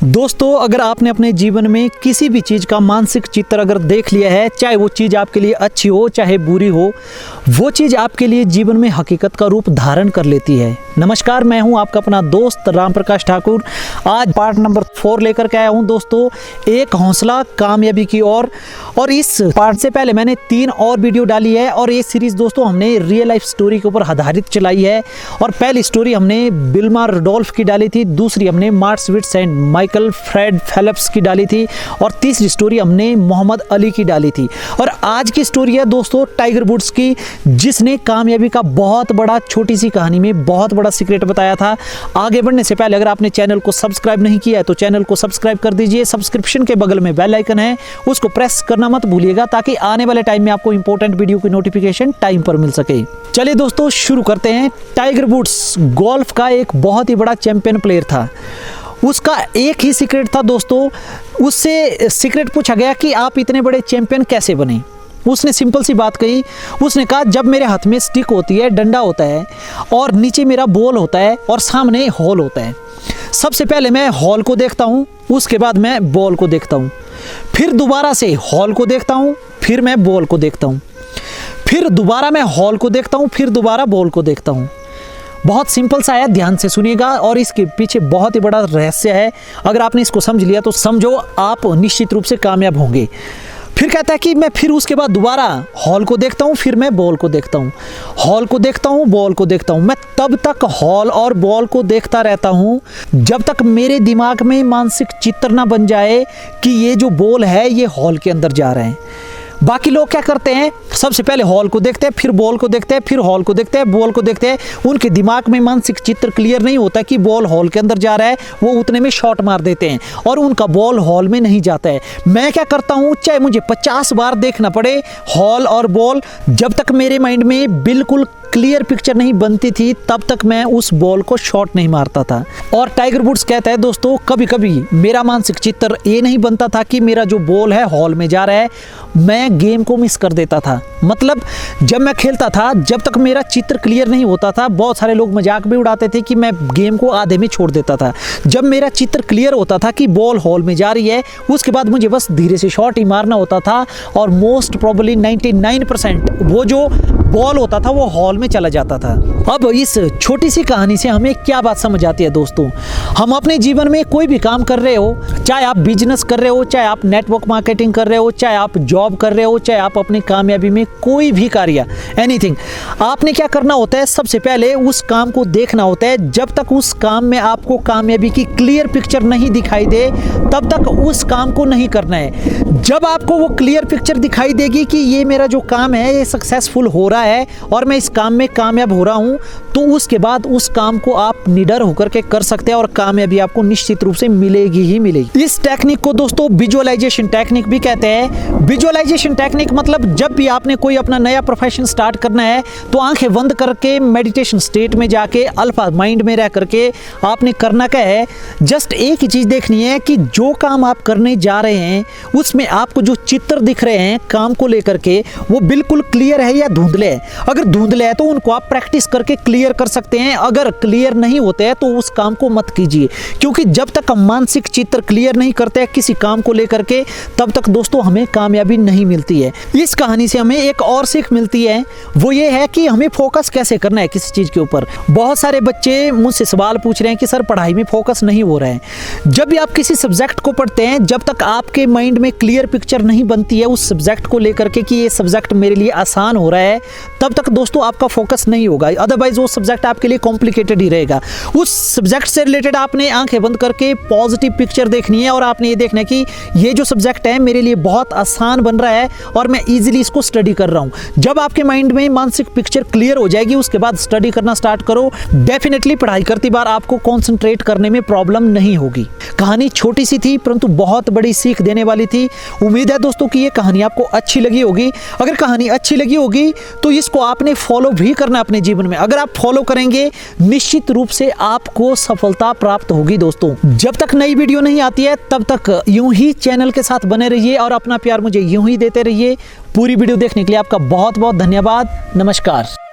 दोस्तों, अगर आपने अपने जीवन में किसी भी चीज़ का मानसिक चित्र अगर देख लिया है, चाहे वो चीज़ आपके लिए अच्छी हो चाहे बुरी हो, वो चीज़ आपके लिए जीवन में हकीकत का रूप धारण कर लेती है। नमस्कार, मैं हूं आपका अपना दोस्त राम प्रकाश ठाकुर। आज पार्ट नंबर 4 लेकर के आया हूं दोस्तों, एक हौसला कामयाबी की ओर। और इस पार्ट से पहले मैंने 3 और वीडियो डाली है और ये सीरीज दोस्तों हमने रियल लाइफ स्टोरी के ऊपर आधारित चलाई है। और पहली स्टोरी हमने विल्मा रुडोल्फ की डाली थी, दूसरी हमने मार्शविट्ज एंड माइकल फ्रेड फेलिप्स की डाली थी और तीसरी स्टोरी हमने मोहम्मद अली की डाली थी। और आज की स्टोरी है दोस्तों टाइगर वुड्स की, जिसने कामयाबी का बहुत बड़ा, छोटी सी कहानी में बहुत बड़ा सीक्रेट बताया था। आगे बढ़ने से पहले अगर आपने चैनल को सब्सक्राइब नहीं किया है तो चैनल को सब्सक्राइब कर दीजिए। सब्सक्रिप्शन के बगल में बेल आइकन है, उसको प्रेस करना मत भूलिएगा ताकि आने वाले टाइम में आपको इंपॉर्टेंट वीडियो की नोटिफिकेशन टाइम पर मिल सके। चलिए दोस्तों शुरू करते हैं। टाइगर वुड्स गोल्फ का एक बहुत ही बड़ा चैंपियन प्लेयर था। उसका एक ही सीक्रेट था दोस्तों, उससे सीक्रेट पूछा गया कि आप इतने बड़े चैंपियन कैसे बने। उसने सिंपल सी बात कही, उसने कहा जब मेरे हाथ में स्टिक होती है, डंडा होता है और नीचे मेरा बॉल होता है और सामने हॉल होता है, सबसे पहले मैं हॉल को देखता हूँ, उसके बाद मैं बॉल को देखता हूँ, फिर दोबारा से हॉल को देखता हूँ, फिर मैं बॉल को देखता हूँ, फिर दोबारा मैं हॉल को देखता हूँ, फिर दोबारा बॉल को देखता हूँ। बहुत सिंपल सा है, ध्यान से सुनिएगा और इसके पीछे बहुत ही बड़ा रहस्य है। अगर आपने इसको समझ लिया तो समझो आप निश्चित रूप से कामयाब होंगे। फिर कहता है कि मैं फिर उसके बाद दोबारा हॉल को देखता हूँ, फिर मैं बॉल को देखता हूँ, हॉल को देखता हूँ, बॉल को देखता हूँ। मैं तब तक हॉल और बॉल को देखता रहता हूँ जब तक मेरे दिमाग में मानसिक चित्र ना बन जाए कि ये जो बॉल है ये हॉल के अंदर जा रहे हैं। बाकी लोग क्या करते हैं, सबसे पहले हॉल को देखते हैं, फिर बॉल को देखते हैं, फिर हॉल को देखते हैं, बॉल को देखते हैं। उनके दिमाग में मानसिक चित्र क्लियर नहीं होता कि बॉल हॉल के अंदर जा रहा है, वो उतने में शॉट मार देते हैं और उनका बॉल हॉल में नहीं जाता है। मैं क्या करता हूँ, चाहे मुझे 50 बार देखना पड़े हॉल और बॉल, जब तक मेरे माइंड में बिल्कुल क्लियर पिक्चर नहीं बनती थी तब तक मैं उस बॉल को शॉट नहीं मारता था। और टाइगर वुड्स कहता है दोस्तों, कभी कभी मेरा मानसिक चित्र ये नहीं बनता था कि मेरा जो बॉल है हॉल में जा रहा है, मैं गेम को मिस कर देता था। मतलब जब मैं खेलता था, जब तक मेरा चित्र क्लियर नहीं होता था, बहुत सारे लोग मजाक भी उड़ाते थे कि मैं गेम को आधे में छोड़ देता था। जब मेरा चित्र क्लियर होता था कि बॉल हॉल में जा रही है, उसके बाद मुझे बस धीरे से शॉट ही मारना होता था और मोस्ट प्रोबेबली 99% वो जो बॉल होता था वो हॉल में चला जाता था। अब इस छोटी सी कहानी से हमें क्या बात समझ आती है दोस्तों, हम अपने जीवन में कोई भी काम कर रहे हो, चाहे आप बिजनेस कर रहे हो, चाहे आप नेटवर्क मार्केटिंग कर रहे हो, चाहे आप जॉब कर रहे हो, चाहे आप अपनी कामयाबी में कोई भी कार्य, एनीथिंग, आपने क्या करना होता है, सबसे पहले उस काम को देखना होता है। जब तक उस काम में आपको कामयाबी की क्लियर पिक्चर नहीं दिखाई दे तब तक उस काम को नहीं करना है। जब आपको वो क्लियर पिक्चर दिखाई देगी कि ये मेरा जो काम है ये सक्सेसफुल हो रहा है और मैं इस काम में कामयाब हो रहा हूं, तो उसके बाद उस काम को आप निडर होकर के कर सकते हैं और कामयाबी आपको निश्चित रूप से मिलेगी ही मिलेगी। इस टेक्निक को दोस्तों विजुअलाइजेशन टेक्निक भी कहते हैं। विजुअलाइजेशन टेक्निक मतलब जब भी आपने कोई अपना नया प्रोफेशन स्टार्ट करना है तो आंखें बंद करके मेडिटेशन स्टेट में जाके अल्फा माइंड में रह करके आपने करना क्या है, जस्ट एक ही चीज देखनी है कि जो काम आप करने जा रहे हैं उसमें आपको जो चित्र दिख रहे हैं काम को लेकर के, वो बिल्कुल क्लियर है या धुंधले है। अगर धुंधले है तो उनको आप प्रैक्टिस करके क्लियर कर सकते हैं, अगर क्लियर नहीं होते हैं तो उस काम को मत कीजिए, क्योंकि जब तक हम मानसिक चित्र क्लियर नहीं करते हैं किसी काम को लेकर के तब तक दोस्तों हमें कामयाबी नहीं मिलती है। इस कहानी से हमें एक और सीख मिलती है, वो ये है कि हमें फोकस कैसे करना है किसी चीज के ऊपर। बहुत सारे बच्चे मुझसे सवाल पूछ रहे हैं कि सर पढ़ाई में फोकस नहीं हो रहा है। जब भी आप किसी सब्जेक्ट को पढ़ते हैं, जब तक आपके माइंड में क्लियर पिक्चर नहीं बनती है उस सब्जेक्ट को लेकर के कि ये सब्जेक्ट मेरे लिए आसान हो रहा है, तब तक दोस्तों आपका फोकस नहीं होगा। अदरवाइज वो सब्जेक्ट आपके लिए कॉम्प्लिकेटेड ही रहेगा। उस सब्जेक्ट से रिलेटेड आपने आंखें बंद करके पॉजिटिव पिक्चर देखनी है और आपने ये देखना है कि ये जो सब्जेक्ट है मेरे लिए बहुत आसान बन रहा है और मैं इजीली इसको स्टडी कर रहा हूं। जब आपके माइंड में मानसिक पिक्चर क्लियर हो जाएगी उसके बाद स्टडी करना स्टार्ट करो। डेफिनेटली पढ़ाई करती बार आपको कॉन्सेंट्रेट करने में प्रॉब्लम नहीं होगी। कहानी छोटी सी थी परंतु बहुत बड़ी सीख देने वाली थी। उम्मीद है दोस्तों कि ये कहानी आपको अच्छी लगी होगी। अगर कहानी अच्छी लगी होगी तो इसको आपने फॉलो भी करना अपने जीवन में। अगर आप फॉलो करेंगे निश्चित रूप से आपको सफलता प्राप्त होगी दोस्तों। जब तक नई वीडियो नहीं आती है तब तक यूं ही चैनल के साथ बने रहिए और अपना प्यार मुझे यूं ही देते रहिए। पूरी वीडियो देखने के लिए आपका बहुत बहुत धन्यवाद। नमस्कार।